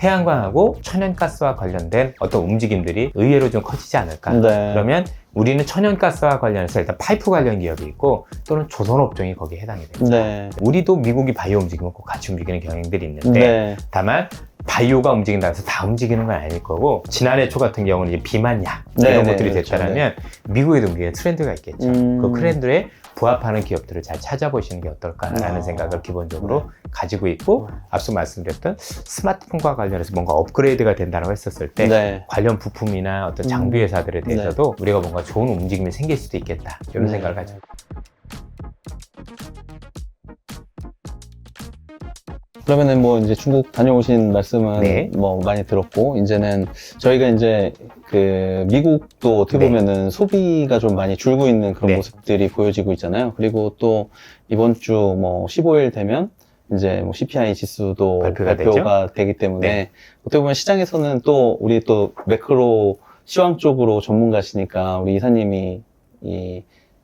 태양광하고 천연가스와 관련된 어떤 움직임들이 의외로 좀 커지지 않을까. 네. 그러면 우리는 천연가스와 관련해서 일단 파이프 관련 기업이 있고 또는 조선업종이 거기에 해당이 됩니다. 네. 우리도 미국이 바이오 움직이면 꼭 같이 움직이는 경향들이 있는데 네. 다만 바이오가 움직인다고 해서 다 움직이는 건 아닐 거고 지난해 초 같은 경우는 이제 비만약 이런 네, 것들이 네, 됐다면 미국에도 움직이는 트렌드가 있겠죠. 그 트렌드에 부합하는 기업들을 잘 찾아보시는 게 어떨까라는 생각을 기본적으로 가지고 있고 앞서 말씀드렸던 스마트폰과 관련해서 뭔가 업그레이드가 된다고 했었을 때 네. 관련 부품이나 어떤 장비 회사들에 대해서도 우리가 뭔가 좋은 움직임이 생길 수도 있겠다 이런 생각을 가지고 그러면은 뭐 이제 중국 다녀오신 말씀은 네. 뭐 많이 들었고, 이제는 저희가 이제 그 미국도 어떻게 네. 보면은 소비가 좀 많이 줄고 있는 그런 네. 모습들이 보여지고 있잖아요. 그리고 또 이번 주 뭐 15일 되면 이제 뭐 CPI 지수도 발표가 되기 때문에 네. 어떻게 보면 시장에서는 또 우리 또 매크로 시황 쪽으로 전문가시니까 우리 이사님이 이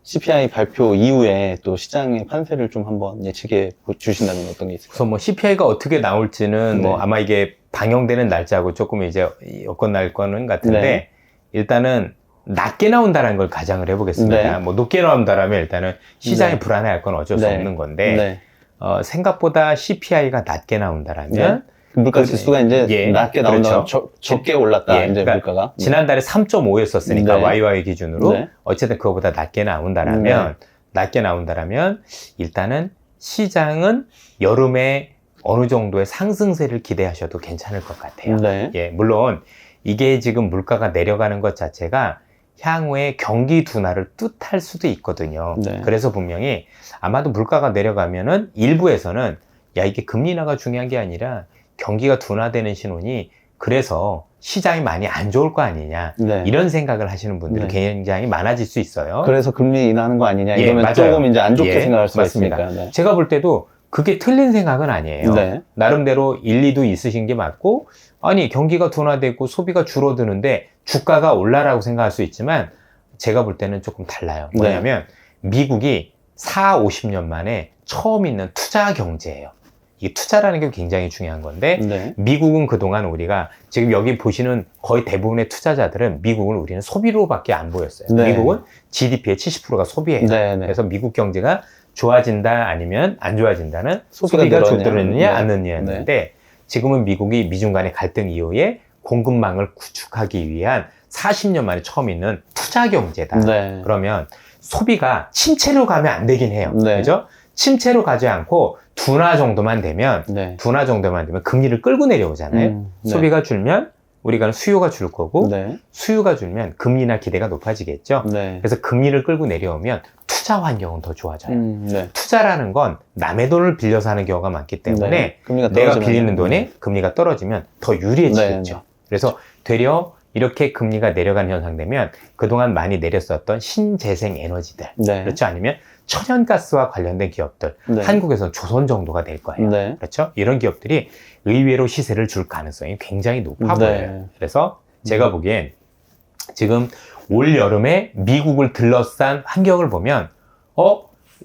CPI 발표 이후에 또 시장의 판세를 좀 한번 예측해 주신다면 어떤 게 있을까요? 우선 뭐 CPI가 어떻게 나올지는 네. 뭐 아마 이게 방영되는 날짜하고 조금 이제 여건 날 거는 같은데 네. 일단은 낮게 나온다는 걸 가정을 해보겠습니다. 네. 뭐 높게 나온다라면 일단은 시장이 네. 불안해할 건 어쩔 수 네. 없는 건데 네. 생각보다 CPI가 낮게 나온다라면 네. 물가 지수가 이제 예, 낮게 나온다, 그렇죠. 적게 올랐다, 예, 이제 그러니까 물가가. 지난달에 3.5였었으니까 네. YY 기준으로 네. 어쨌든 그거보다 낮게 나온다라면 일단은 시장은 여름에 어느 정도의 상승세를 기대하셔도 괜찮을 것 같아요. 네. 예, 물론 이게 지금 물가가 내려가는 것 자체가 향후에 경기 둔화를 뜻할 수도 있거든요. 네. 그래서 분명히 아마도 물가가 내려가면은 일부에서는 야, 이게 금리 인하가 중요한 게 아니라 경기가 둔화되는 신호니 그래서 시장이 많이 안 좋을 거 아니냐 네. 이런 생각을 하시는 분들이 네. 굉장히 많아질 수 있어요. 그래서 금리 인하하는 거 아니냐, 예, 이러면 맞아요. 조금 이제 안 좋게 예, 생각할 수가 맞습니다. 있으니까. 네. 제가 볼 때도 그게 틀린 생각은 아니에요. 네. 나름대로 일리도 있으신 게 맞고 아니 경기가 둔화되고 소비가 줄어드는데 주가가 올라라고 생각할 수 있지만 제가 볼 때는 조금 달라요. 뭐냐면 미국이 4, 50년 만에 처음 있는 투자 경제예요. 이 투자라는 게 굉장히 중요한 건데 네. 미국은 그동안 우리가 지금 여기 보시는 거의 대부분의 투자자들은 미국은 우리는 소비로밖에 안 보였어요. 네. 미국은 GDP의 70%가 소비예요. 네, 네. 그래서 미국 경제가 좋아진다 아니면 안 좋아진다는 소비가 소비가 늘었냐, 줄어드느냐 네. 안 느느냐였는데 지금은 미국이 미중 간의 갈등 이후에 공급망을 구축하기 위한 40년 만에 처음 있는 투자 경제다. 네. 그러면 소비가 침체로 가면 안 되긴 해요. 네. 그죠? 침체로 가지 않고 둔화 정도만 되면 네. 금리를 끌고 내려오잖아요. 네. 소비가 줄면 우리가 수요가 줄 거고 네. 수요가 줄면 금리나 기대가 높아지겠죠. 네. 그래서 금리를 끌고 내려오면 투자 환경은 더 좋아져요. 네. 투자라는 건 남의 돈을 빌려서 하는 경우가 많기 때문에 네. 금리가 내가 떨어지면 빌리는 돈에 금리가 떨어지면 더 유리해지겠죠. 네. 그래서 되려 이렇게 금리가 내려가는 현상 되면 그동안 많이 내렸었던 신재생 에너지들 네. 그렇죠? 아니면 천연가스와 관련된 기업들 네. 한국에서는 조선 정도가 될 거예요. 네. 그렇죠? 이런 기업들이 의외로 시세를 줄 가능성이 굉장히 높아 네. 보여요. 그래서 제가 보기엔 지금 올 여름에 미국을 둘러싼 환경을 보면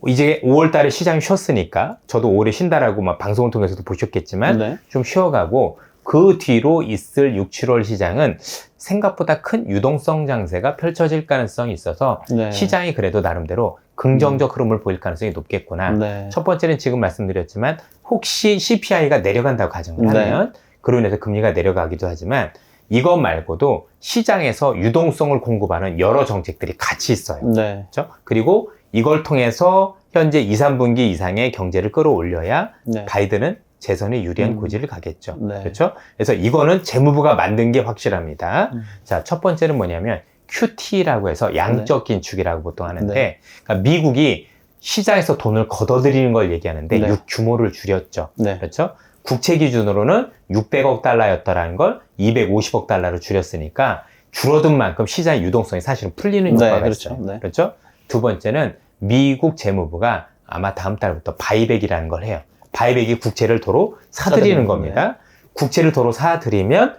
이제 5월 달에 시장이 쉬었으니까 저도 5월에 쉰다라고 막 방송을 통해서도 보셨겠지만 네. 좀 쉬어가고 그 뒤로 있을 6, 7월 시장은 생각보다 큰 유동성 장세가 펼쳐질 가능성이 있어서 네. 시장이 그래도 나름대로 긍정적 흐름을 보일 가능성이 높겠구나. 네. 첫 번째는 지금 말씀드렸지만 혹시 CPI가 내려간다고 가정을 하면 그로 인해서 금리가 내려가기도 하지만 이것 말고도 시장에서 유동성을 공급하는 여러 정책들이 같이 있어요. 네. 그렇죠? 그리고 이걸 통해서 현재 2, 3분기 이상의 경제를 끌어올려야 네. 바이든은 재선에 유리한 고지를 가겠죠. 네. 그렇죠? 그래서 이거는 재무부가 만든 게 확실합니다. 자, 첫 번째는 뭐냐면 QT라고 해서 양적 긴축이라고 보통 하는데 네. 그러니까 미국이 시장에서 돈을 걷어들이는 걸 얘기하는데 네. 규모를 줄였죠. 네. 그렇죠? 국채 기준으로는 600억 달러였더라는 걸 250억 달러로 줄였으니까 줄어든 만큼 시장의 유동성이 사실은 풀리는 네, 효과가 그렇죠. 있어요. 네. 그렇죠? 두 번째는 미국 재무부가 아마 다음 달부터 바이백이라는 걸 해요. 바이백이 국채를 도로 사들이는 겁니다. 국채를 도로 사들이면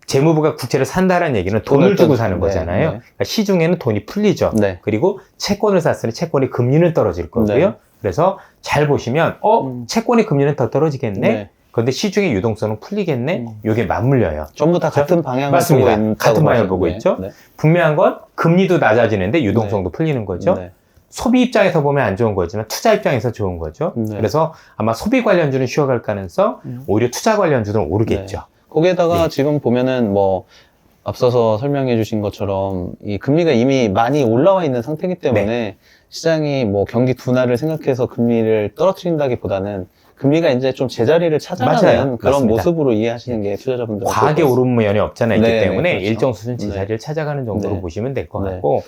재무부가 국채를 산다는 얘기는 돈을 주고 사는 거잖아요. 네. 그러니까 시중에는 돈이 풀리죠. 네. 그리고 채권을 샀으니 채권의 금리는 떨어질 거고요. 네. 그래서 잘 보시면 채권의 금리는 더 떨어지겠네. 네. 그런데 시중의 유동성은 풀리겠네? 이게 맞물려요. 전부 다 같은 방향을 맞습니다. 보고 있다고 같은 방향을 보시면 보고 네. 있죠. 네. 분명한 건 금리도 낮아지는데 유동성도 풀리는 거죠. 네. 소비 입장에서 보면 안 좋은 거지만 투자 입장에서 좋은 거죠. 네. 그래서 아마 소비 관련주는 쉬어갈 가능성, 오히려 투자 관련주는 오르겠죠. 네. 거기에다가 네. 지금 보면은 뭐 앞서서 설명해 주신 것처럼 이 금리가 이미 많이 올라와 있는 상태이기 때문에 네. 시장이 뭐 경기 둔화를 생각해서 금리를 떨어뜨린다기보다는 금리가 이제 좀 제자리를 찾아가는 맞아요. 그런 맞습니다. 모습으로 이해하시는 게 투자자분들 과하게 오른 면이 없잖아요. 있기 네, 때문에 네, 그렇죠. 일정 수준 네. 제자리를 찾아가는 정도로 네. 보시면 될 것 네. 같고,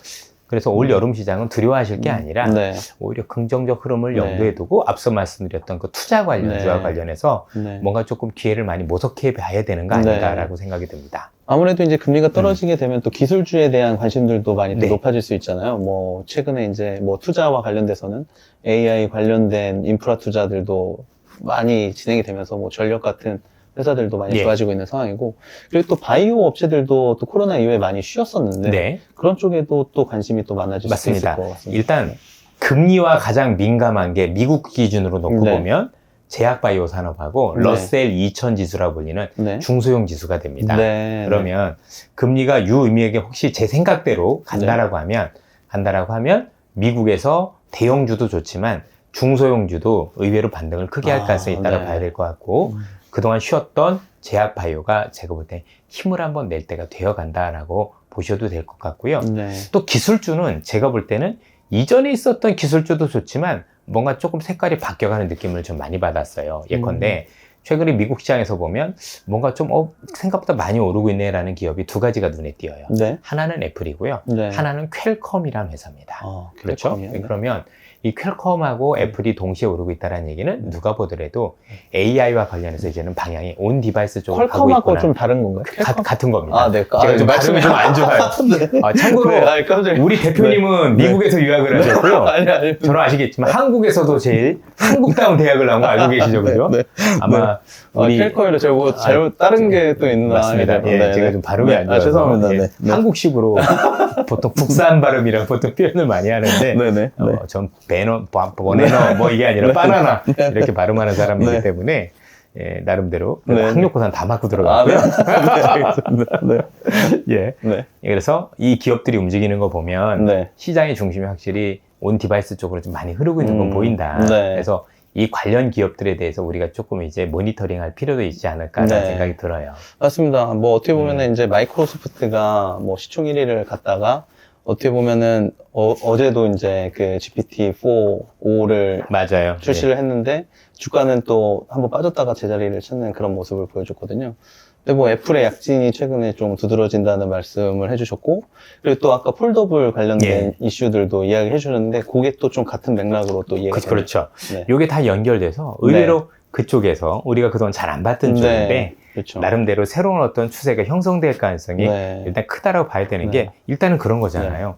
그래서 올 여름 시장은 두려워하실 게 아니라 네. 오히려 긍정적 흐름을 네. 염두에 두고 앞서 말씀드렸던 그 투자 관련주와 네. 관련해서 네. 뭔가 조금 기회를 많이 모색해 봐야 되는 거 아닌가라고 생각이 듭니다. 아무래도 이제 금리가 떨어지게 되면 또 기술주에 대한 관심들도 많이 또 네. 높아질 수 있잖아요. 뭐 최근에 이제 뭐 투자와 관련돼서는 AI 관련된 인프라 투자들도 많이 진행이 되면서 뭐 전력 같은 회사들도 많이 예. 좋아지고 있는 상황이고, 그리고 또 바이오 업체들도 또 코로나 이후에 많이 쉬었었는데 네, 그런 쪽에도 또 관심이 또 많아질 수 있을 맞습니다. 것 같습니다. 일단 금리와 가장 민감한 게 미국 기준으로 놓고 네. 보면 제약바이오 산업하고 네. 러셀 2000 지수라 불리는 네. 중소형 지수가 됩니다. 네. 그러면 금리가 유의미하게 혹시 제 생각대로 간다라고 하면 미국에서 대형주도 좋지만 중소형주도 의외로 반등을 크게 할 가능성이 있다고 네. 봐야 될 것 같고, 그동안 쉬었던 제약바이오가 제가 볼 때 힘을 한번 낼 때가 되어 간다라고 보셔도 될 것 같고요. 네. 또 기술주는 제가 볼 때는 이전에 있었던 기술주도 좋지만 뭔가 조금 색깔이 바뀌어가는 느낌을 좀 많이 받았어요. 예컨대 최근에 미국 시장에서 보면 뭔가 좀 생각보다 많이 오르고 있네라는 기업이 두 가지가 눈에 띄어요. 네. 하나는 애플이고요. 네. 하나는 퀄컴이라는 회사입니다. 그렇죠? 퀄컴이요? 네. 그러면 이 퀄컴하고 애플이 동시에 오르고 있다는 얘기는 누가 보더라도 AI와 관련해서 이제는 방향이 온 디바이스 쪽으로 가고 퀄컴하고 있구나. 좀 다른 건가요? 같은 겁니다. 아, 네. 제가 좀 발음이 좀 안 좋아요. 참고로 네, 깜짝이야. 우리 대표님은 네. 미국에서 유학을 하셨고요. 아니. 저는 아시겠지만 한국에서도 제일 한국다운 대학을 나온 거 알고 계시죠, 그죠? 네. 아마 우리 캘커에를 제가 잘못 다른 게 또 있나? 맞습니다. 예, 네, 제가 네. 좀 발음이 네. 안 좋아서 죄송합니다. 예, 네. 네. 한국식으로 보통 국산 발음이랑 보통 표현을 많이 하는데 네네. 네. 전 버네너 뭐 이게 아니라 바나나 이렇게 발음하는 사람이기 네. 때문에 예, 나름대로 네. 학력고사는 다 맞고 아, 들어갔고요. 네. 예. 네. 그래서 이 기업들이 움직이는 거 보면 네. 시장의 중심이 확실히 온 디바이스 쪽으로 좀 많이 흐르고 있는 건 보인다. 네. 그래서 이 관련 기업들에 대해서 우리가 조금 이제 모니터링 할 필요도 있지 않을까라는 네. 생각이 들어요. 맞습니다. 뭐 어떻게 보면은 이제 마이크로소프트가 뭐 시총 1위를 갔다가 어떻게 보면은 어제도 이제 그 GPT-4를 맞아요. 출시를 했는데 주가는 또 한번 빠졌다가 제자리를 찾는 그런 모습을 보여줬거든요. 근데 뭐 애플의 약진이 최근에 좀 두드러진다는 말씀을 해주셨고, 그리고 또 아까 폴더블 관련된 이슈들도 이야기해 주셨는데 그게 또 좀 같은 맥락으로 또 이해가 됩니다. 그렇죠. 네. 요게 다 연결돼서 의외로 그쪽에서 우리가 그동안 잘 안 봤던 쪽인데 그렇죠. 나름대로 새로운 어떤 추세가 형성될 가능성이 네. 일단 크다라고 봐야 되는 네. 게 일단은 그런 거잖아요.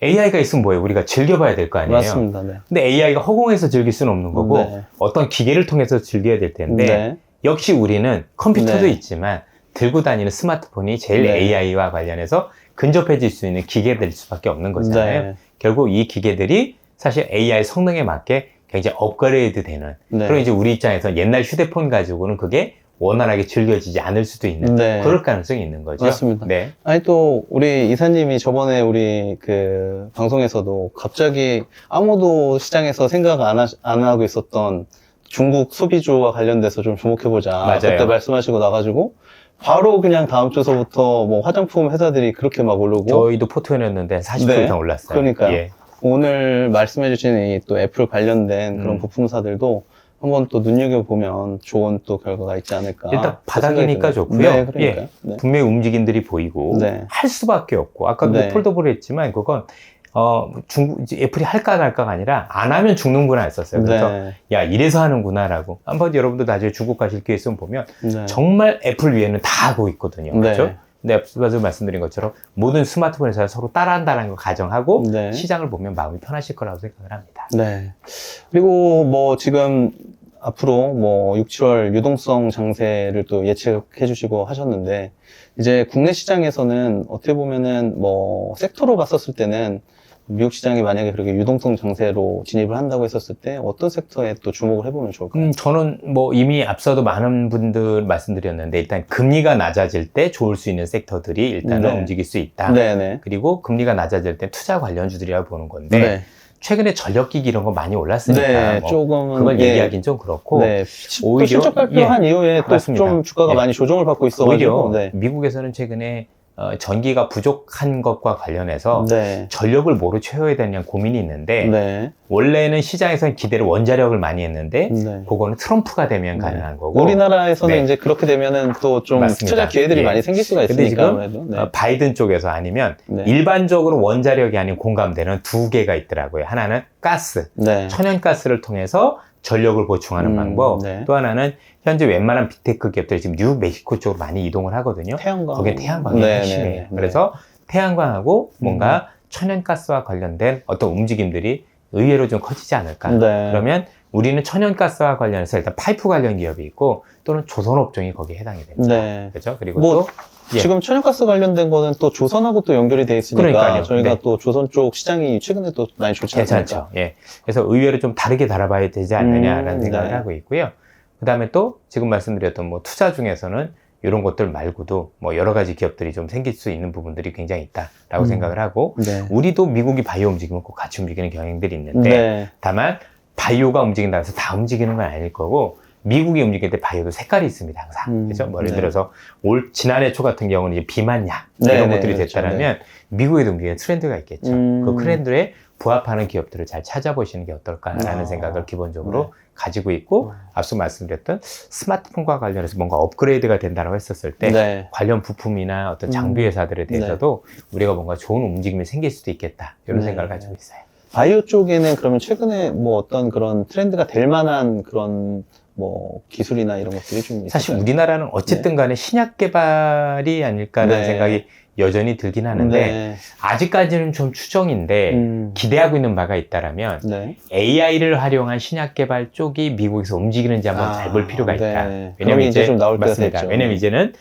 AI가 있으면 뭐예요? 우리가 즐겨봐야 될 거 아니에요? 맞습니다. 네. 근데 AI가 허공에서 즐길 수는 없는 거고 네. 어떤 기계를 통해서 즐겨야 될 텐데 네. 역시 우리는 컴퓨터도 네. 있지만 들고 다니는 스마트폰이 제일 네. AI와 관련해서 근접해질 수 있는 기계들일 수밖에 없는 거잖아요. 네. 결국 이 기계들이 사실 AI 성능에 맞게 굉장히 업그레이드 되는 네. 그럼 이제 우리 입장에서 옛날 휴대폰 가지고는 그게 원활하게 즐겨지지 않을 수도 있는 네. 그럴 가능성이 있는 거죠. 맞습니다. 네. 아니 또 우리 이사님이 저번에 우리 그 방송에서도 갑자기 아무도 시장에서 생각 안 하고 있었던 중국 소비주와 관련돼서 좀 주목해보자. 맞아요. 그때 말씀하시고 나가지고 바로 그냥 다음 주서부터 뭐 화장품 회사들이 그렇게 막 오르고 저희도 포트였는데 40% 네. 이상 올랐어요. 그러니까요. 예. 오늘 말씀해주신 이 또 애플 관련된 그런 음. 부품사들도 한번 또 눈여겨보면 좋은 또 결과가 있지 않을까. 일단 바닥이니까 생각이 좋고요. 듭니다. 네, 그러니까요. 예. 네. 분명히 움직임들이 보이고 네. 할 수밖에 없고 아까도 네. 폴더블 했지만 그건 이제 애플이 할까 말까가 아니라 안 하면 죽는구나 했었어요. 그래서 네. 야 이래서 하는구나라고 한번 여러분도 나중에 중국 가실 기회 있으면 보면 네. 정말 애플 위에는 다 하고 있거든요. 네. 그렇죠? 근데 앞서서 말씀드린 것처럼 모든 스마트폰 회사가 서로 따라한다는 걸 가정하고 네. 시장을 보면 마음이 편하실 거라고 생각을 합니다. 네. 그리고 뭐 지금 앞으로 뭐 6, 7월 유동성 장세를 또 예측해 주시고 하셨는데 이제 국내 시장에서는 어떻게 보면은 뭐 섹터로 봤었을 때는 미국 시장이 만약에 그렇게 유동성 장세로 진입을 한다고 했었을 때 어떤 섹터에 또 주목을 해보면 좋을까요? 저는 뭐 이미 앞서도 많은 분들 말씀드렸는데 일단 금리가 낮아질 때 좋을 수 있는 섹터들이 일단은 네. 움직일 수 있다. 네네. 그리고 금리가 낮아질 때 투자 관련주들이라고 보는 건데 네. 최근에 전력기기 이런 거 많이 올랐으니까 네, 뭐 조금은 그걸 예. 얘기하기는 좀 그렇고 네. 또 오히려 실적 발표한 이후에 또 맞습니다. 좀 주가가 예. 많이 조정을 받고 있어가지고. 오히려 네. 미국에서는 최근에 전기가 부족한 것과 관련해서 네. 전력을 뭐로 채워야 되냐 고민이 있는데 네. 원래는 시장에서는 기대를 원자력을 많이 했는데 네. 그거는 트럼프가 되면 네. 가능한 거고 우리나라에서는 네. 이제 그렇게 되면은 또 좀 맞습니다. 투자 기회들이 예. 많이 생길 수가 근데 있으니까 지금 아무래도. 네. 바이든 쪽에서 아니면 네. 일반적으로 원자력이 아닌 공감대는 두 개가 있더라고요. 하나는 가스, 네. 천연가스를 통해서 전력을 보충하는 방법. 네. 또 하나는 현재 웬만한 빅테크 기업들이 지금 뉴욕, 멕시코 쪽으로 많이 이동을 하거든요. 태양광. 거기에 태양광이 네, 핵심이에요. 네, 네. 그래서 태양광하고 뭔가 천연가스와 관련된 어떤 움직임들이 의외로 좀 커지지 않을까. 네. 그러면 우리는 천연가스와 관련해서 일단 파이프 관련 기업이 있고 또는 조선업종이 거기에 해당이 됩니다. 네. 그렇죠? 그리고 뭐, 또 예. 지금 천연가스 관련된 거는 또 조선하고 또 연결이 돼 있으니까 그러니까요. 저희가 네. 또 조선 쪽 시장이 최근에 또 많이 좋지 않습니까? 괜찮죠. 예. 그래서 의외로 좀 다르게 달아봐야 되지 않느냐라는 생각을 네. 하고 있고요. 그 다음에 또 지금 말씀드렸던 뭐 투자 중에서는 이런 것들 말고도 뭐 여러 가지 기업들이 좀 생길 수 있는 부분들이 굉장히 있다라고 생각을 하고 네. 우리도 미국이 바이오 움직이면 꼭 같이 움직이는 경향들이 있는데 네. 다만 바이오가 움직인다고 해서 다 움직이는 건 아닐 거고 미국이 움직일 때 바이오도 색깔이 있습니다 항상. 그죠? 뭐 예를 네. 들어서 지난해 초 같은 경우는 이제 비만약 네, 이런 네, 것들이 그렇죠. 됐다면 미국에도 움직이는 트렌드가 있겠죠. 그 트렌드에 부합하는 기업들을 잘 찾아보시는 게 어떨까라는 생각을 기본적으로 가지고 있고 앞서 말씀드렸던 스마트폰과 관련해서 뭔가 업그레이드가 된다고 했었을 때 네. 관련 부품이나 어떤 장비 회사들에 대해서도 우리가 뭔가 좋은 움직임이 생길 수도 있겠다 이런 네. 생각을 가지고 있어요. 바이오 쪽에는 그러면 최근에 뭐 어떤 그런 트렌드가 될 만한 그런 뭐 기술이나 이런 것들이 좀 있을까요? 사실 우리나라는 어쨌든 간에 신약 개발이 아닐까라는 네. 생각이 여전히 들긴 하는데 네. 아직까지는 좀 추정인데 기대하고 있는 바가 있다라면 네. AI를 활용한 신약 개발 쪽이 미국에서 움직이는지 한번 잘 볼 필요가 있다. 네. 왜냐면 그런 게 이제 좀 나올 때가 맞습니다. 됐죠. 왜냐면 이제는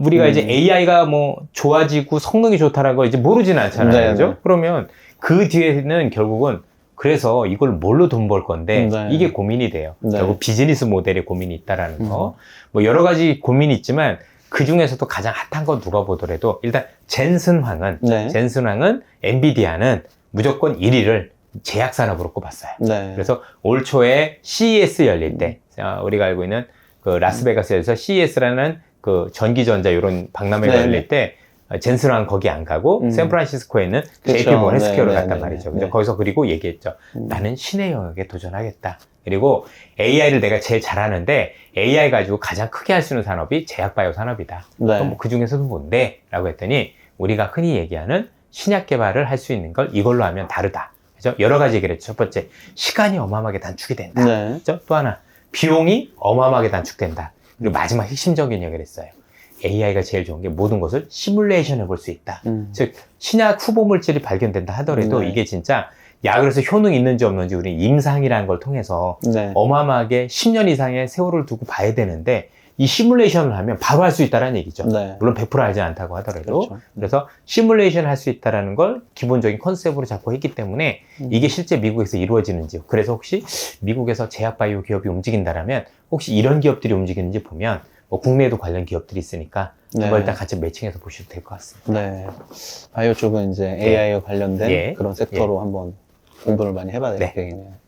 우리가 이제 AI가 뭐 좋아지고 성능이 좋다라는 걸 이제 모르진 않잖아요. 네, 그죠? 네. 그러면 그 뒤에는 결국은 그래서 이걸 뭘로 돈 벌 건데 네. 이게 고민이 돼요. 네. 결국 비즈니스 모델에 고민이 있다라는 거. 뭐 여러 가지 고민이 있지만 그 중에서도 가장 핫한 건 누가 보더라도 일단 젠슨황은 네. 젠슨황은 엔비디아는 무조건 1위를 제약 산업으로 꼽았어요. 네. 그래서 올 초에 CES 열릴 때 우리가 알고 있는 그 라스베가스에서 CES라는 그 전기전자 이런 박람회가 네. 열릴 때 젠슨황 거기 안 가고 샌프란시스코에 있는 그쵸. JP모건 헬스케어를 네, 갔단 네, 말이죠. 네. 그죠? 거기서 그리고 얘기했죠. 나는 신의 영역에 도전하겠다. 그리고 AI를 내가 제일 잘하는데 AI 가지고 가장 크게 할 수 있는 산업이 제약바이오 산업이다. 네. 그럼 뭐 그 중에서도 뭔데? 라고 했더니 우리가 흔히 얘기하는 신약 개발을 할 수 있는 걸 이걸로 하면 다르다. 그죠? 여러 가지 얘기를 했죠. 첫 번째, 시간이 어마어마하게 단축이 된다. 네. 그죠? 또 하나, 비용이 어마어마하게 단축된다. 그리고 마지막 핵심적인 얘기를 했어요. AI가 제일 좋은 게 모든 것을 시뮬레이션 해볼 수 있다. 즉, 신약 후보 물질이 발견된다 하더라도 네. 이게 진짜 약으로서 효능이 있는지 없는지 우리 임상이라는 걸 통해서 네. 어마어마하게 10년 이상의 세월을 두고 봐야 되는데 이 시뮬레이션을 하면 바로 할 수 있다는 얘기죠. 네. 물론 100% 알지 않다고 하더라도. 그렇죠. 그래서 시뮬레이션 할 수 있다는 걸 기본적인 컨셉으로 잡고 했기 때문에 이게 실제 미국에서 이루어지는지, 그래서 혹시 미국에서 제약바이오 기업이 움직인다라면 혹시 이런 기업들이 움직이는지 보면 뭐 국내에도 관련 기업들이 있으니까 네. 그걸 일단 같이 매칭해서 보셔도 될 것 같습니다. 네. 바이오 쪽은 이제 AI와 관련된 예. 그런 섹터로 한번 공부를 많이 해봐야 네.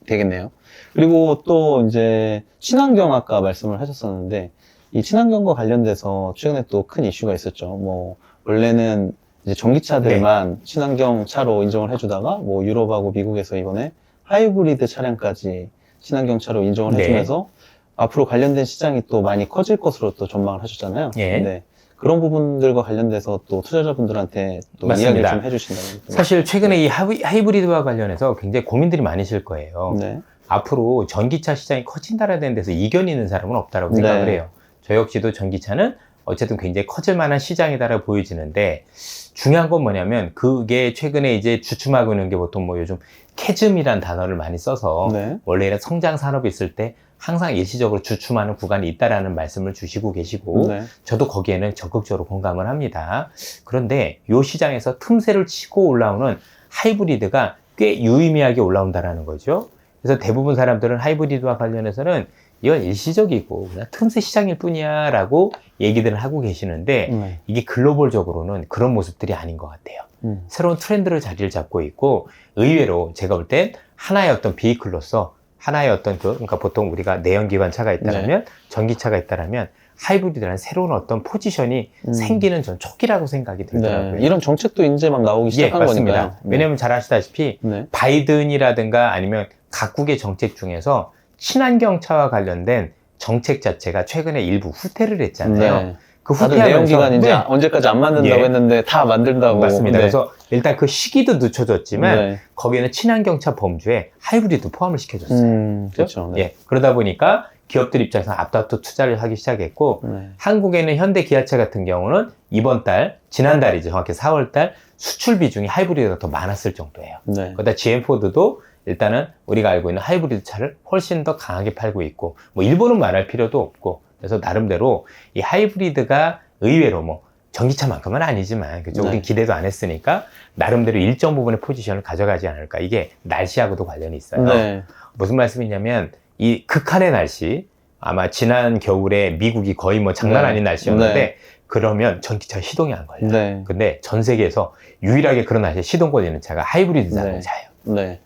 되겠네요. 그리고 또 이제 친환경 아까 말씀을 하셨었는데 이 친환경과 관련돼서 최근에 또 큰 이슈가 있었죠. 뭐 원래는 이제 전기차들만 친환경 차로 인정을 해주다가 뭐 유럽하고 미국에서 이번에 하이브리드 차량까지 친환경 차로 인정을 네. 해주면서 앞으로 관련된 시장이 또 많이 커질 것으로 또 전망을 하셨잖아요. 예. 네. 그런 부분들과 관련돼서 또 투자자분들한테 또 맞습니다. 이야기를 좀 해주신다면. 사실 최근에 이 하이브리드와 관련해서 굉장히 고민들이 많으실 거예요. 네. 앞으로 전기차 시장이 커진다라는 데서 이견이 있는 사람은 없다라고 생각을 네. 해요. 저 역시도 전기차는 어쨌든 굉장히 커질 만한 시장이다라고 보여지는데 중요한 건 뭐냐면 그게 최근에 이제 주춤하고 있는 게 보통 뭐 요즘 캐즘이란 단어를 많이 써서 네. 원래 이런 성장 산업이 있을 때 항상 일시적으로 주춤하는 구간이 있다라는 말씀을 주시고 계시고 네. 저도 거기에는 적극적으로 공감을 합니다. 그런데 이 시장에서 틈새를 치고 올라오는 하이브리드가 꽤 유의미하게 올라온다라는 거죠. 그래서 대부분 사람들은 하이브리드와 관련해서는 이건 일시적이고 그냥 틈새 시장일 뿐이야 라고 얘기들을 하고 계시는데 이게 글로벌적으로는 그런 모습들이 아닌 것 같아요. 새로운 트렌드를 자리를 잡고 있고 의외로 제가 볼 땐 하나의 어떤 비이클로서 하나의 어떤 그러니까 보통 우리가 내연기관차가 있다면 전기차가 있다면 하이브리드라는 새로운 어떤 포지션이 생기는 전 초기라고 생각이 들더라고요. 네. 이런 정책도 이제 막 나오기 시작한 맞습니다. 거니까요. 왜냐하면 잘 아시다시피 바이든이라든가 아니면 각국의 정책 중에서 친환경차와 관련된 정책 자체가 최근에 일부 후퇴를 했잖아요. 네. 그 다들 내연기관 이제 언제까지 안 만든다고 했는데 다 만든다고. 맞습니다. 네. 그래서 일단 그 시기도 늦춰졌지만 네. 거기에는 친환경차 범주에 하이브리드 포함을 시켜줬어요. 그렇죠. 네. 예. 그러다 보니까 기업들 입장에서 앞다투 투자를 하기 시작했고 한국에는 현대 기아차 같은 경우는 이번 달, 지난달이죠. 정확히 4월 달 수출 비중이 하이브리드가 더 많았을 정도예요. 네. 그러다 GM 포드도 일단은 우리가 알고 있는 하이브리드 차를 훨씬 더 강하게 팔고 있고 뭐 일본은 말할 필요도 없고 그래서 나름대로 이 하이브리드가 의외로 뭐 전기차만큼은 아니지만 그죠? 우린 기대도 안 했으니까 나름대로 일정 부분의 포지션을 가져가지 않을까. 이게 날씨하고도 관련이 있어요. 네. 무슨 말씀이냐면 이 극한의 날씨 아마 지난 겨울에 미국이 거의 뭐 장난 아닌 날씨였는데 그러면 전기차 시동이 안 걸려요. 근데 전 세계에서 유일하게 그런 날씨에 시동 걸리는 차가 하이브리드 자동차예요.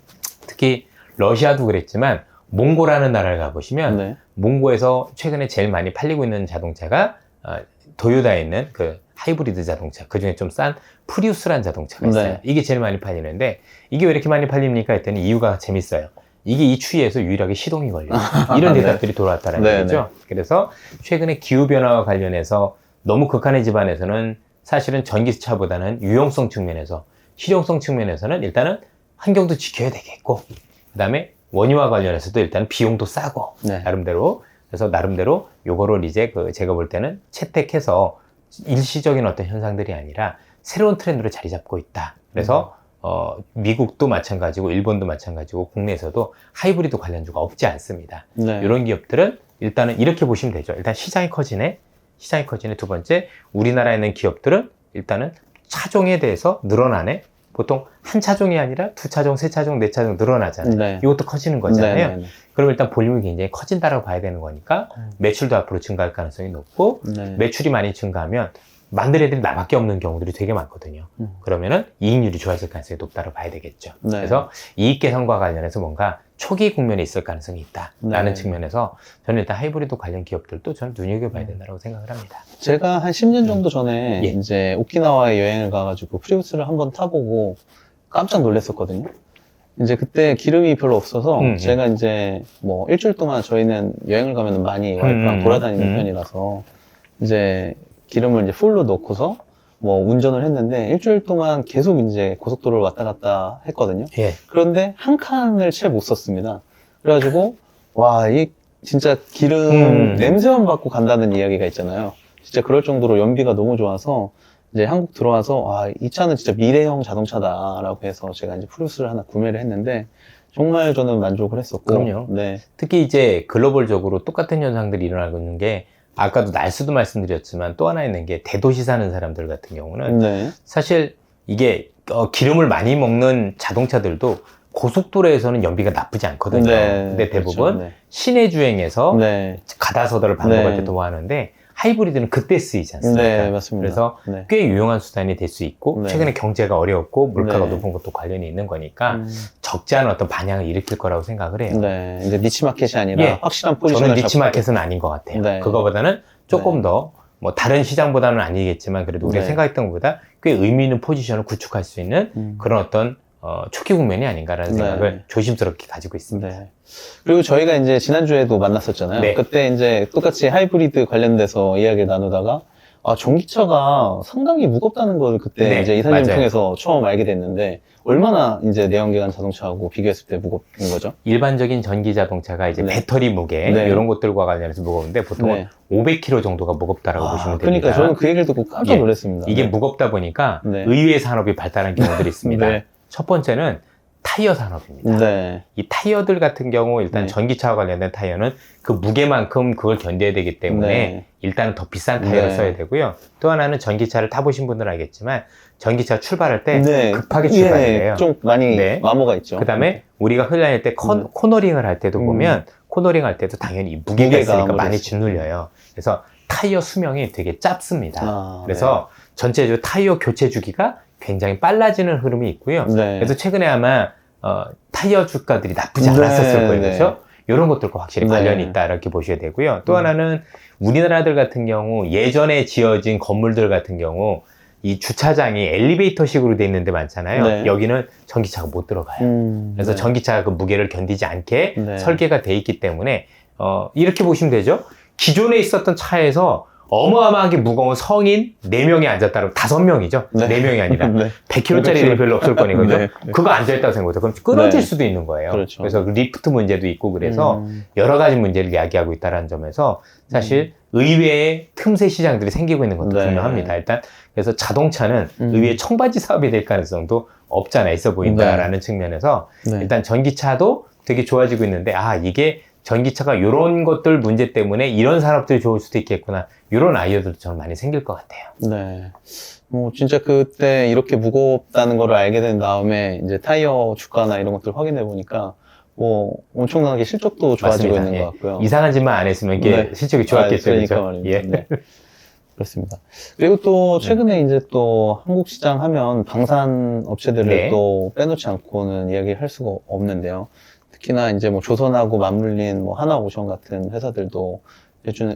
특히 러시아도 그랬지만 몽고라는 나라를 가보시면 몽고에서 최근에 제일 많이 팔리고 있는 자동차가 도요타에 있는 그 하이브리드 자동차, 그 중에 좀 싼 프리우스라는 자동차가 있어요. 이게 제일 많이 팔리는데 이게 왜 이렇게 많이 팔립니까 했더니 이유가 재밌어요. 이게 이 추위에서 유일하게 시동이 걸려요. 이런 대답들이 돌아왔다는 거죠. 그래서 최근에 기후변화와 관련해서 너무 극한의 집안에서는 사실은 전기차보다는 유용성 측면에서 실용성 측면에서는 일단은 환경도 지켜야 되겠고 그 다음에 원유와 관련해서도 일단 비용도 싸고 나름대로 그래서 나름대로 요거를 이제 제가 볼 때는 채택해서 일시적인 어떤 현상들이 아니라 새로운 트렌드로 자리 잡고 있다. 그래서 미국도 마찬가지고 일본도 마찬가지고 국내에서도 하이브리드 관련주가 없지 않습니다. 이런 기업들은 일단은 이렇게 보시면 되죠. 일단 시장이 커지네. 시장이 커지네. 두 번째, 우리나라에 있는 기업들은 일단은 차종에 대해서 늘어나네. 보통 한 차종이 아니라 두 차종, 세 차종, 네 차종 늘어나잖아요. 이것도 커지는 거잖아요. 그럼 일단 볼륨이 굉장히 커진다라고 봐야 되는 거니까 매출도 앞으로 증가할 가능성이 높고 매출이 많이 증가하면 만들 애들이 나밖에 없는 경우들이 되게 많거든요. 그러면은 이익률이 좋아질 가능성이 높다고 봐야 되겠죠. 그래서 이익 개선과 관련해서 뭔가 초기 국면에 있을 가능성이 있다라는 측면에서 저는 일단 하이브리드 관련 기업들도 저는 눈여겨봐야 된다고 생각을 합니다. 제가 한 10년 정도 전에 이제 오키나와에 여행을 가가지고 프리우스를 한번 타보고 깜짝 놀랐었거든요. 이제 그때 기름이 별로 없어서 제가 이제 뭐 일주일 동안 저희는 여행을 가면 많이 와이프랑 돌아다니는 편이라서 이제 기름을 이제 풀로 넣고서 뭐 운전을 했는데 일주일 동안 계속 이제 고속도로를 왔다 갔다 했거든요. 그런데 한 칸을 채 못 썼습니다. 그래가지고 와, 이 진짜 기름 냄새만 맡고 간다는 이야기가 있잖아요. 진짜 그럴 정도로 연비가 너무 좋아서 이제 한국 들어와서 아, 이 차는 진짜 미래형 자동차다라고 해서 제가 이제 프리우스를 하나 구매를 했는데 정말 저는 만족을 했었고. 그럼요. 특히 이제 글로벌적으로 똑같은 현상들이 일어나고 있는 게 아까도 날수도 말씀드렸지만 또 하나 있는 게 대도시 사는 사람들 같은 경우는 사실 이게 기름을 많이 먹는 자동차들도 고속도로에서는 연비가 나쁘지 않거든요. 근데 대부분 시내 주행에서 가다서다를 반복할 때 더 하는데 하이브리드는 그때 쓰이지 않습니까? 맞습니다. 그래서 꽤 유용한 수단이 될 수 있고 최근에 경제가 어려웠고 물가가 높은 것도 관련이 있는 거니까 적지 않은 어떤 반향을 일으킬 거라고 생각을 해요. 이제 니치마켓이 아니라 확실한 포지션을 저는 니치마켓은 아닌 것 같아요. 그거보다는 조금 더 뭐 다른 시장보다는 아니겠지만 그래도 우리가 생각했던 것보다 꽤 의미 있는 포지션을 구축할 수 있는 그런 어떤 초기 국면이 아닌가라는 생각을 조심스럽게 가지고 있습니다. 그리고 저희가 이제 지난주에도 만났었잖아요. 그때 이제 똑같이 하이브리드 관련돼서 이야기를 나누다가 아, 전기차가 상당히 무겁다는 걸 그때 이제 이사님 통해서 처음 알게 됐는데 얼마나 이제 내연기관 자동차하고 비교했을 때 무겁은 거죠? 일반적인 전기 자동차가 이제 배터리 무게 이런 것들과 관련해서 무거운데 보통은 500kg 정도가 무겁다라고 보시면 됩니다. 그러니까 저는 그 얘기를 듣고 깜짝 놀랐습니다. 이게 무겁다 보니까 의외의 산업이 발달한 경우들이 있습니다. 첫 번째는 타이어 산업입니다. 네. 이 타이어들 같은 경우 일단 네. 전기차와 관련된 타이어는 그 무게만큼 그걸 견뎌야 되기 때문에 네. 일단은 더 비싼 타이어를 네. 써야 되고요. 또 하나는 전기차를 타보신 분들은 알겠지만 전기차 출발할 때 네. 급하게 출발을 해요. 좀 많이 네. 마모가 있죠. 그 다음에 우리가 흘러다닐 때 코너링을 할 때도 보면 코너링 할 때도 당연히 무게가 무게가 있으니까 많이 아무래도 짓눌려요. 그래서 타이어 수명이 되게 짧습니다. 아, 그래서 전체적으로 타이어 교체 주기가 굉장히 빨라지는 흐름이 있고요. 네. 그래서 최근에 아마 타이어 주가들이 나쁘지 네, 않았었을 거예요. 네. 그렇죠? 이런 것들과 확실히 네. 관련이 있다 이렇게 보셔야 되고요. 또 하나는 우리나라들 같은 경우 예전에 지어진 건물들 같은 경우 이 주차장이 엘리베이터식으로 돼 있는 데 많잖아요. 네. 여기는 전기차가 못 들어가요. 그래서 네. 전기차가 그 무게를 견디지 않게 네. 설계가 돼 있기 때문에 이렇게 보시면 되죠. 기존에 있었던 차에서 어마어마하게 무거운 성인 4명이 앉았다면 5명이죠. 네. 4명이 아니라 네. 100kg짜리는 별로 없을 거니까요. 네. 그거 앉아있다고 생각하죠. 그럼 끊어질 네. 수도 있는 거예요. 그렇죠. 그래서 리프트 문제도 있고 그래서 여러 가지 문제를 야기하고 있다는 점에서 사실 의외의 틈새 시장들이 생기고 있는 것도 네. 분명합니다. 일단 그래서 자동차는 의외의 청바지 사업이 될 가능성도 없잖아 있어 보인다라는 측면에서 네. 일단 전기차도 되게 좋아지고 있는데 이게 전기차가 이런 것들 문제 때문에 이런 산업들이 좋을 수도 있겠구나. 이런 아이디어들도 저는 많이 생길 것 같아요. 네. 뭐 진짜 그때 이렇게 무겁다는 걸 알게 된 다음에 이제 타이어 주가나 이런 것들 확인해 보니까 뭐 엄청나게 실적도 좋아지고 맞습니다. 있는 예. 것 같고요. 이상한 짓만 안 했으면 이게 네. 실적이 좋았겠죠. 그러니까 그렇죠? 말입니다. 예. 네. 그렇습니다. 그리고 또 최근에 이제 또 한국 시장 하면 방산 업체들을 네. 또 빼놓지 않고는 이야기할 수가 없는데요. 특히나 이제 뭐 조선하고 맞물린 뭐 하나오션 같은 회사들도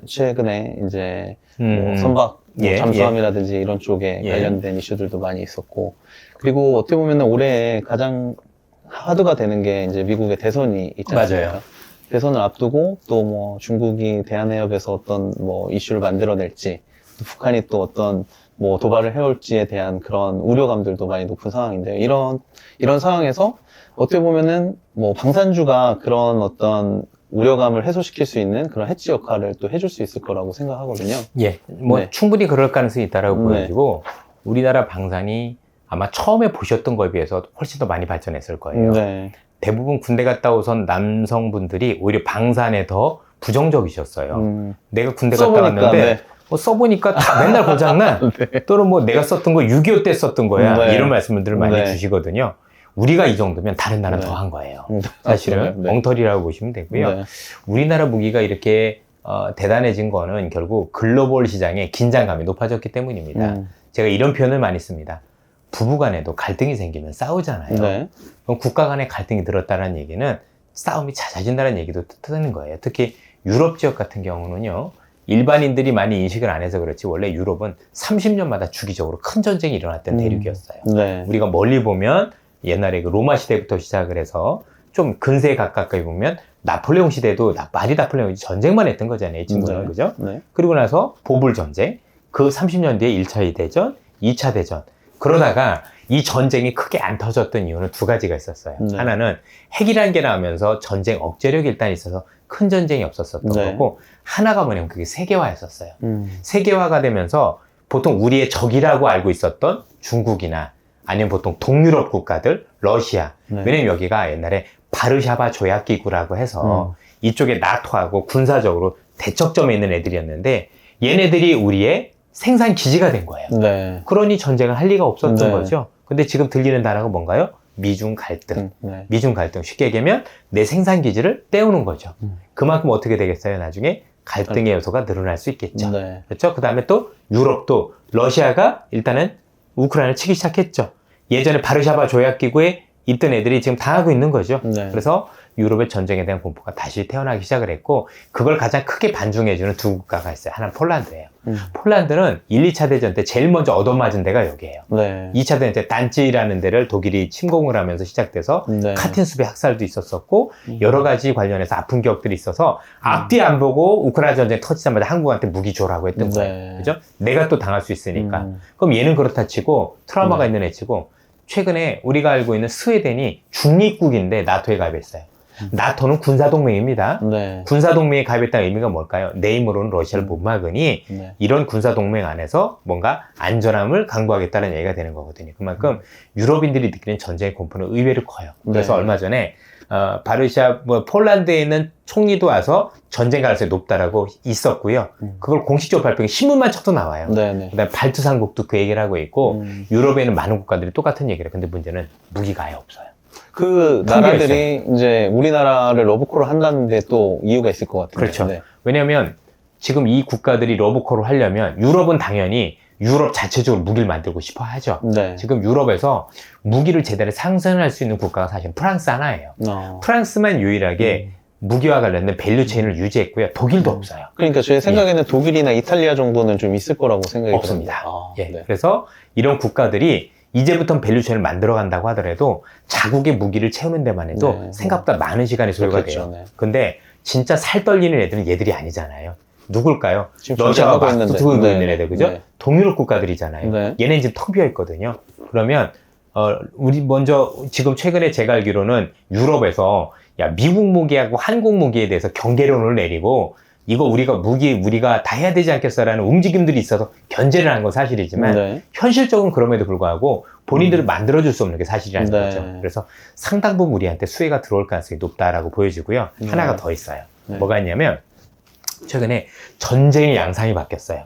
최근에 이제 뭐 선박 뭐 예, 잠수함이라든지 이런 쪽에 예. 관련된 이슈들도 많이 있었고, 그리고 어떻게 보면 올해 가장 화두가 되는 게 이제 미국의 대선이 있지 않습니까? 맞아요. 대선을 앞두고 또 뭐 중국이 대한해협에서 어떤 뭐 이슈를 만들어낼지, 또 북한이 또 어떤 뭐 도발을 해올지에 대한 그런 우려감들도 많이 높은 상황인데, 이런 상황에서 어떻게 보면은 뭐 방산주가 그런 어떤 우려감을 해소시킬 수 있는 그런 해치 역할을 또 해줄 수 있을 거라고 생각하거든요. 예, 뭐 네. 충분히 그럴 가능성이 있다라고 네. 보여지고 우리나라 방산이 아마 처음에 보셨던 거에 비해서 훨씬 더 많이 발전했을 거예요. 네. 대부분 군대 갔다 오선 남성분들이 오히려 방산에 더 부정적이셨어요. 내가 군대 갔다 써보니까, 왔는데 네. 뭐 써보니까 다 맨날 고장나. 또는 뭐 내가 썼던 거 6.25 때 썼던 거야. 네. 이런 말씀들을 많이 네. 주시거든요. 우리가 이 정도면 다른 나라는 네. 더 한 거예요. 네. 사실은 네. 엉터리라고 보시면 되고요. 네. 우리나라 무기가 이렇게 대단해진 거는 결국 글로벌 시장의 긴장감이 높아졌기 때문입니다. 제가 이런 표현을 많이 씁니다. 부부간에도 갈등이 생기면 싸우잖아요. 네. 그럼 국가 간에 갈등이 늘었다는 얘기는 싸움이 잦아진다는 얘기도 뜻하는 거예요. 특히 유럽 지역 같은 경우는요, 일반인들이 많이 인식을 안 해서 그렇지 원래 유럽은 30년마다 주기적으로 큰 전쟁이 일어났던 대륙이었어요. 네. 우리가 멀리 보면 옛날에 그 로마 시대부터 시작을 해서 좀 근세에 가깝게 보면 나폴레옹 시대도 말이 나폴레옹이 전쟁만 했던 거잖아요. 이 친구는. 네. 그죠? 네. 그리고 나서 보불 전쟁, 그 30년 뒤에 1차 대전, 2차 대전. 그러다가 이 전쟁이 크게 안 터졌던 이유는 두 가지가 있었어요. 네. 하나는 핵이라는 게 나오면서 전쟁 억제력이 일단 있어서 큰 전쟁이 없었었던 네. 거고, 하나가 뭐냐면 그게 세계화였었어요. 음. 세계화가 되면서 보통 우리의 적이라고 알고 있었던 중국이나 아니면 보통 동유럽 국가들, 러시아. 네. 왜냐면 여기가 옛날에 바르샤바 조약기구라고 해서 이쪽에 나토하고 군사적으로 대척점에 있는 애들이었는데 얘네들이 우리의 생산 기지가 된 거예요. 네. 그러니 전쟁을 할 리가 없었던 네. 거죠. 근데 지금 들리는 단어가 뭔가요? 미중 갈등. 네. 미중 갈등. 쉽게 얘기하면 내 생산 기지를 떼우는 거죠. 그만큼 어떻게 되겠어요? 나중에 갈등의 요소가 늘어날 수 있겠죠. 네. 그렇죠? 그 다음에 또 유럽도 러시아가 일단은 우크라이나를 치기 시작했죠. 예전에 바르샤바 조약기구에 있던 애들이 지금 당하고 있는 거죠. 네. 그래서 유럽의 전쟁에 대한 공포가 다시 태어나기 시작을 했고, 그걸 가장 크게 반중해주는 두 국가가 있어요. 하나는 폴란드예요. 폴란드는 1, 2차 대전 때 제일 먼저 얻어맞은 데가 여기예요. 네. 2차 대전 때 단지라는 데를 독일이 침공을 하면서 시작돼서 네. 카틴숲의 학살도 있었었고 여러 가지 관련해서 아픈 기억들이 있어서 앞뒤 안 보고 우크라이나 전쟁 터지자마자 한국한테 무기 줘라고 했던 네. 거예요. 그죠? 내가 또 당할 수 있으니까. 그럼 얘는 그렇다 치고 트라우마가 있는 애 치고, 최근에 우리가 알고 있는 스웨덴이 중립국인데 나토에 가입했어요. 나토는 군사동맹입니다. 네. 군사동맹에 가입했다는 의미가 뭘까요? 내 힘으로는 러시아를 못 막으니 네. 이런 군사동맹 안에서 뭔가 안전함을 강구하겠다는 얘기가 되는 거거든요. 그만큼 유럽인들이 느끼는 전쟁의 공포는 의외로 커요. 그래서 네. 얼마 전에 바르시아, 폴란드에 있는 총리도 와서 전쟁 가능성이 높다라고 있었고요. 그걸 공식적으로 발표한 신문만 쳐도 나와요. 네네. 그다음에 발투산국도 그 얘기를 하고 있고 유럽에는 많은 국가들이 똑같은 얘기를 해요. 근데 문제는 무기가 아예 없어요. 그 나라들이 이제 우리나라를 러브콜을 한다는데 또 이유가 있을 것 같아요. 그렇죠. 네. 왜냐하면 지금 이 국가들이 러브콜을 하려면 유럽은 당연히 유럽 자체적으로 무기를 만들고 싶어 하죠. 네. 지금 유럽에서 무기를 제대로 상생할 수 있는 국가가 사실 프랑스 하나예요. 프랑스만 유일하게 무기와 관련된 밸류 체인을 유지했고요. 독일도 없어요. 그러니까 제 생각에는 독일이나 이탈리아 정도는 좀 있을 거라고 생각이 없습니다. 듭니다. 예. 그래서 이런 국가들이 이제부터 밸류 체인을 만들어 간다고 하더라도 자국의 무기를 채우는 데만 해도 네. 생각보다 많은 시간이 소요가 그렇겠죠. 돼요. 네. 근데 진짜 살 떨리는 애들은 얘들이 아니잖아요. 누굴까요? 지금 러시아가 전쟁하고 막 있는데. 두고 네. 있는 애들, 그죠? 네. 동유럽 국가들이잖아요. 네. 얘네는 지금 텅 비어 있거든요. 그러면 우리 먼저 지금 최근에 제가 알기로는 유럽에서 야 미국 무기하고 한국 무기에 대해서 경계론을 내리고 이거 우리가 다 해야 되지 않겠어라는 움직임들이 있어서 견제를 한 건 사실이지만 네. 현실적으로 그럼에도 불구하고 본인들을 만들어줄 수 없는 게 사실이라는 네. 거죠. 그래서 상당 부분 우리한테 수혜가 들어올 가능성이 높다라고 보여지고요. 네. 하나가 더 있어요. 네. 뭐가 있냐면 최근에 전쟁의 양상이 바뀌었어요.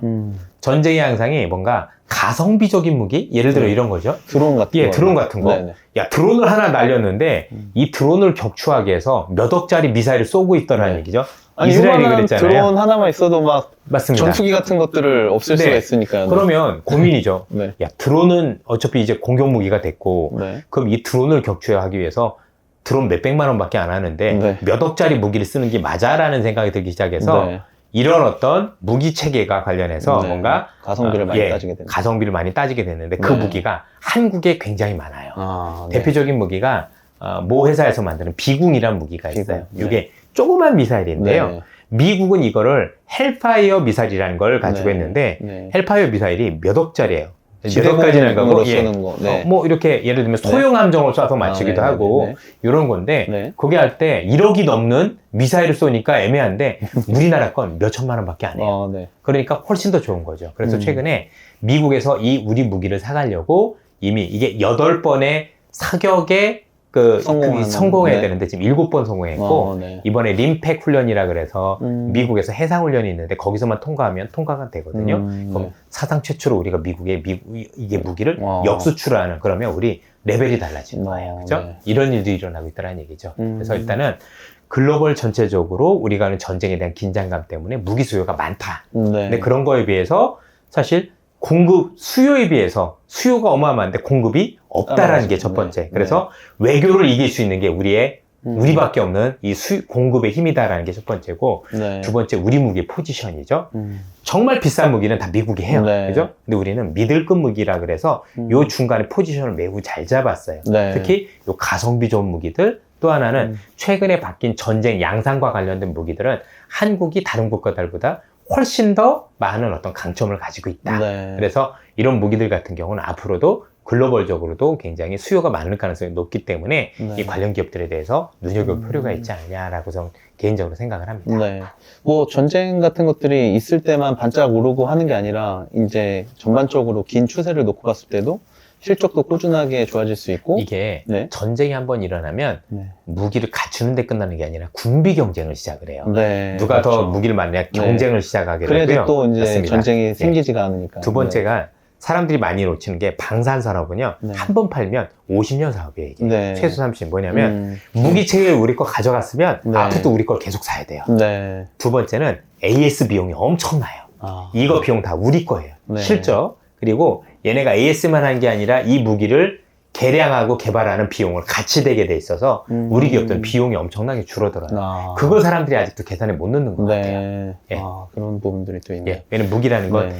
전쟁의 양상이 뭔가 가성비적인 무기? 예를 들어 네. 이런 거죠. 드론 같은 예, 거. 드론 같은 거. 네네. 야, 드론을 하나 날렸는데 이 드론을 격추하기 위해서 몇 억짜리 미사일을 쏘고 있더라는 네. 얘기죠. 아니, 이스라엘이 요만한 그랬잖아요. 드론 하나만 있어도 막 맞습니다. 전투기 같은 것들을 없앨 네. 수가 있으니까요. 네. 그러면 고민이죠. 네. 야, 드론은 어차피 이제 공격 무기가 됐고 네. 그럼 이 드론을 격추하기 위해서 드론 몇백만 원밖에 안 하는데 네. 몇 억짜리 무기를 쓰는 게 맞아라는 생각이 들기 시작해서 네. 이런 어떤 무기 체계가 관련해서 네. 뭔가 가성비를 많이 따지게 됩니다. 가성비를 많이 따지게 됐는데 그 네. 무기가 한국에 굉장히 많아요. 아, 네. 대표적인 무기가 모 회사에서 만드는 비궁이라는 무기가 있어요. 비궁, 네. 이게 조그만 미사일인데요. 네. 미국은 이거를 헬파이어 미사일이라는 걸 가지고 네. 있는데 네. 헬파이어 미사일이 몇 억짜리예요. 몇 억까지는 지대공으로 가고 쏘는 거. 네. 뭐 이렇게 예를 들면 소형 함정을 쏴서 맞추기도 네, 네, 하고 네, 네. 이런 건데 네. 그게 할 때 1억이 넘는 미사일을 쏘니까 애매한데 우리나라 건 몇 천만 원밖에 안 해요. 네. 그러니까 훨씬 더 좋은 거죠. 그래서 최근에 미국에서 이 우리 무기를 사가려고 이미 이게 8번의 사격에 성공해야 네. 되는데 지금 7번 성공했고 네. 이번에 림팩 훈련이라 그래서 미국에서 해상 훈련이 있는데 거기서만 통과하면 통과가 되거든요. 그럼 사상 최초로 우리가 미국에 이게 무기를 역수출하는 그러면 우리 레벨이 달라지는 거예요. 그죠? 네. 이런 일도 일어나고 있다는 얘기죠. 그래서 일단은 글로벌 전체적으로 우리가 하는 전쟁에 대한 긴장감 때문에 무기 수요가 많다. 네. 근데 그런 거에 비해서 사실 수요에 비해서 수요가 어마어마한데 공급이 없다라는 게 첫 번째. 네. 그래서 외교를 이길 수 있는 게 우리밖에 없는 이 공급의 힘이다라는 게 첫 번째고, 네. 두 번째 우리 무기의 포지션이죠. 정말 비싼 무기는 다 미국이 해요. 네. 그죠? 근데 우리는 미들급 무기라 그래서 요 중간에 포지션을 매우 잘 잡았어요. 네. 특히 요 가성비 좋은 무기들, 또 하나는 최근에 바뀐 전쟁 양상과 관련된 무기들은 한국이 다른 국가들보다 훨씬 더 많은 어떤 강점을 가지고 있다. 네. 그래서 이런 무기들 같은 경우는 앞으로도 글로벌적으로도 굉장히 수요가 많을 가능성이 높기 때문에 네. 이 관련 기업들에 대해서 눈여겨볼 필요가 있지 않냐라고 저는 개인적으로 생각을 합니다. 네. 뭐 전쟁 같은 것들이 있을 때만 반짝 오르고 하는 게 아니라 이제 전반적으로 긴 추세를 놓고 봤을 때도 실적도 꾸준하게 좋아질 수 있고 이게 네. 전쟁이 한번 일어나면 네. 무기를 갖추는 데 끝나는 게 아니라 군비 경쟁을 시작을 해요. 네. 누가 더 그렇죠. 무기를 많냐 경쟁을 시작하게 되고요. 그래도 또 이제 맞습니다. 전쟁이 생기지가 않으니까. 두 번째가 사람들이 많이 놓치는 게 방산산업은요. 네. 한 번 팔면 50년 사업이에요. 이게. 네. 최소 30. 뭐냐면 무기체계를 우리 거 가져갔으면 네. 앞으로도 우리 걸 계속 사야 돼요. 네. 두 번째는 AS 비용이 엄청나요. 아. 이거 비용 다 우리 거예요. 네. 실적. 그리고 얘네가 AS만 한 게 아니라 이 무기를 개량하고 개발하는 비용을 같이 대게 돼 있어서 우리 기업들은 비용이 엄청나게 줄어들어요. 아. 그걸 사람들이 아직도 계산에 못 넣는 것 같아요. 네. 예. 아, 그런 부분들이 또 있네요. 예. 왜냐면 무기라는 건 네.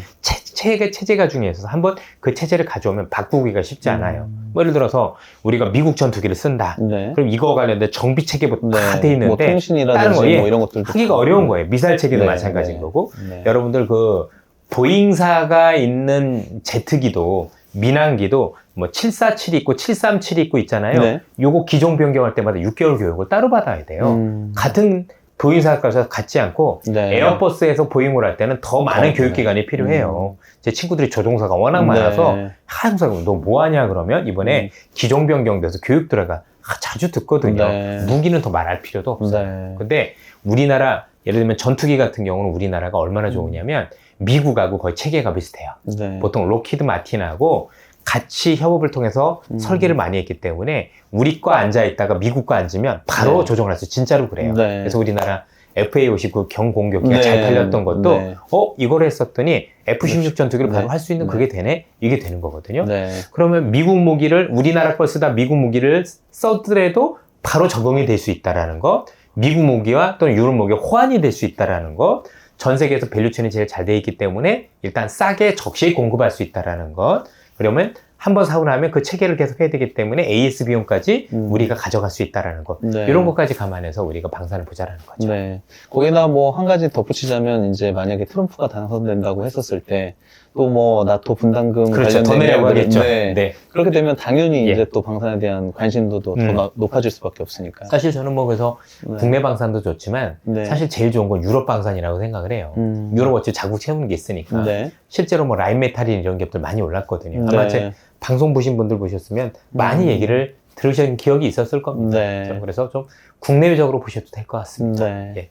체제가 중요해서 한번 그 체제를 가져오면 바꾸기가 쉽지 않아요. 뭐 예를 들어서 우리가 미국 전투기를 쓴다. 네. 그럼 이거 관련된 정비 체계부터 네. 다 돼 뭐 있는데 다른 통신이라든지 거에 뭐 이런 것들도 하기가 다- 어려운 거예요. 미사일 체계도 네, 마찬가지인 네. 거고 네. 여러분들 그 보잉사가 있는 제트기도 민항기도 뭐 747이 있고 737이 있고 있잖아요. 네. 요거 기종 변경할 때마다 6개월 교육을 따로 받아야 돼요. 같은 보잉사까지 갖지 않고 네. 에어버스에서 보잉을 할 때는 더 많은 교육 기간이 필요해요. 제 친구들이 조종사가 워낙 많아서 네. 항상 너 뭐하냐 그러면 이번에 기종 변경돼서 교육 들어가 자주 듣거든요. 네. 무기는 더 말할 필요도 없어요. 네. 근데 우리나라 예를 들면 전투기 같은 경우는 우리나라가 얼마나 좋으냐면 미국하고 거의 체계가 비슷해요. 네. 보통 록히드 마틴하고 같이 협업을 통해서 설계를 많이 했기 때문에 우리 거 앉아 있다가 미국 거 앉으면 바로 네. 조정을 할 수 진짜로 그래요. 네. 그래서 우리나라 FA-59 경공격기가 네. 잘 팔렸던 것도 네. 이걸 했었더니 F-16 전투기를 바로 네. 할 수 있는 네. 그게 되네? 이게 되는 거거든요. 네. 그러면 미국 무기를 우리나라 걸 쓰다 미국 무기를 써더라도 바로 적응이 될 수 있다라는 것, 미국 무기와 또는 유럽 무기가 호환이 될 수 있다라는 것, 전 세계에서 밸류체인이 제일 잘 돼 있기 때문에 일단 싸게 적시에 공급할 수 있다라는 것. 그러면 한번 사고 나면 그 체계를 계속 해야 되기 때문에 AS 비용까지 우리가 가져갈 수 있다라는 것. 네. 이런 것까지 감안해서 우리가 방산을 보자라는 거죠. 네. 거기다 뭐 한 가지 덧붙이자면 이제 만약에 트럼프가 당선된다고 했었을 때 또 뭐 나토 분담금 그렇죠. 더 관련된 내려고 내용들이- 하겠죠. 네. 네. 그렇게 되면 당연히 예. 이제 또 방산에 대한 관심도도 더 높아질 수밖에 없으니까. 사실 저는 뭐 그래서 네. 국내 방산도 좋지만 네. 사실 제일 좋은 건 유럽 방산이라고 생각을 해요. 유럽 어차피 자국 채우는 게 있으니까. 네. 실제로 뭐 라인메탈이 이런 기업들 많이 올랐거든요. 아마 네. 제 방송 보신 분들 보셨으면 많이 얘기를 들으신 기억이 있었을 겁니다. 네. 그래서 좀 국내적으로 보셔도 될 것 같습니다. 네. 예.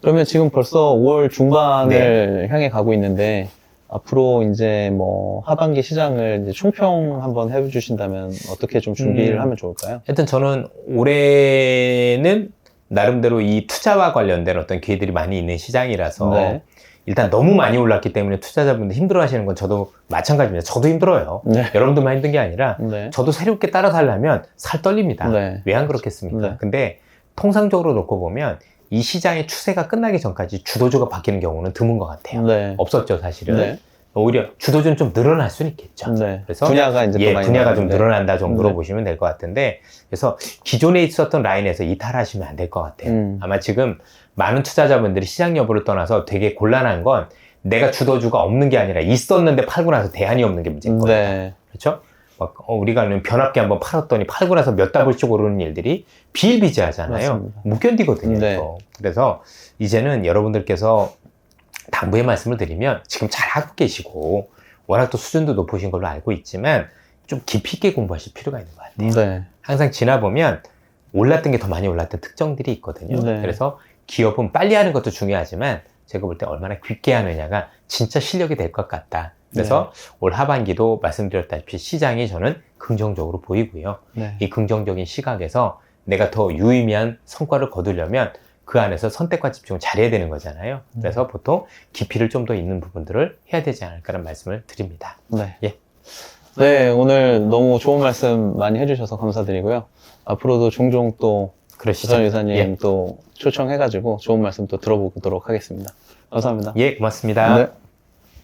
그러면 지금 벌써 5월 중반을 네. 향해 가고 있는데 앞으로 이제 뭐 하반기 시장을 이제 총평 한번 해주신다면 어떻게 좀 준비를 하면 좋을까요? 하여튼 저는 올해는 나름대로 이 투자와 관련된 어떤 기회들이 많이 있는 시장이라서 네. 일단 너무 많이 올랐기 때문에 투자자분들 힘들어 하시는 건 저도 마찬가지입니다. 저도 힘들어요. 네. 여러분들만 힘든 게 아니라 네. 저도 새롭게 따라 살려면 살 떨립니다. 네. 왜 안 그렇겠습니까? 네. 근데 통상적으로 놓고 보면 이 시장의 추세가 끝나기 전까지 주도주가 바뀌는 경우는 드문 것 같아요. 네. 없었죠, 사실은. 네. 오히려 주도주는 좀 늘어날 수는 있겠죠. 네. 그래서 분야가 이제 더 많이 분야가 좀 나오는데. 늘어난다 정도로 네. 보시면 될 것 같은데, 그래서 기존에 있었던 라인에서 이탈하시면 안 될 것 같아요. 아마 지금 많은 투자자분들이 시장 여부를 떠나서 되게 곤란한 건 내가 주도주가 없는 게 아니라 있었는데 팔고 나서 대안이 없는 게 문제인 거예요. 네. 그렇죠? 막 우리가 변압기 한번 팔았더니 팔고 나서 몇 달씩 오르는 일들이 비일비재하잖아요. 맞습니다. 못 견디거든요. 네. 또. 그래서 이제는 여러분들께서 당부의 말씀을 드리면 지금 잘하고 계시고 워낙 또 수준도 높으신 걸로 알고 있지만 좀 깊이 있게 공부하실 필요가 있는 것 같아요. 네. 항상 지나보면 올랐던 게 더 많이 올랐던 특정들이 있거든요. 네. 그래서 기업은 빨리 하는 것도 중요하지만 제가 볼 때 얼마나 깊게 하느냐가 진짜 실력이 될 것 같다. 그래서 올 하반기도 말씀드렸다시피 시장이 저는 긍정적으로 보이고요. 네. 이 긍정적인 시각에서 내가 더 유의미한 성과를 거두려면 그 안에서 선택과 집중을 잘해야 되는 거잖아요. 그래서 보통 깊이를 좀 더 있는 부분들을 해야 되지 않을까라는 말씀을 드립니다. 네. 예. 네, 오늘 너무 좋은 말씀 많이 해주셔서 감사드리고요. 앞으로도 종종 또 그러시죠. 주선 이사님 예. 또 초청해가지고 좋은 말씀 또 들어보도록 하겠습니다. 감사합니다. 예, 고맙습니다. 네.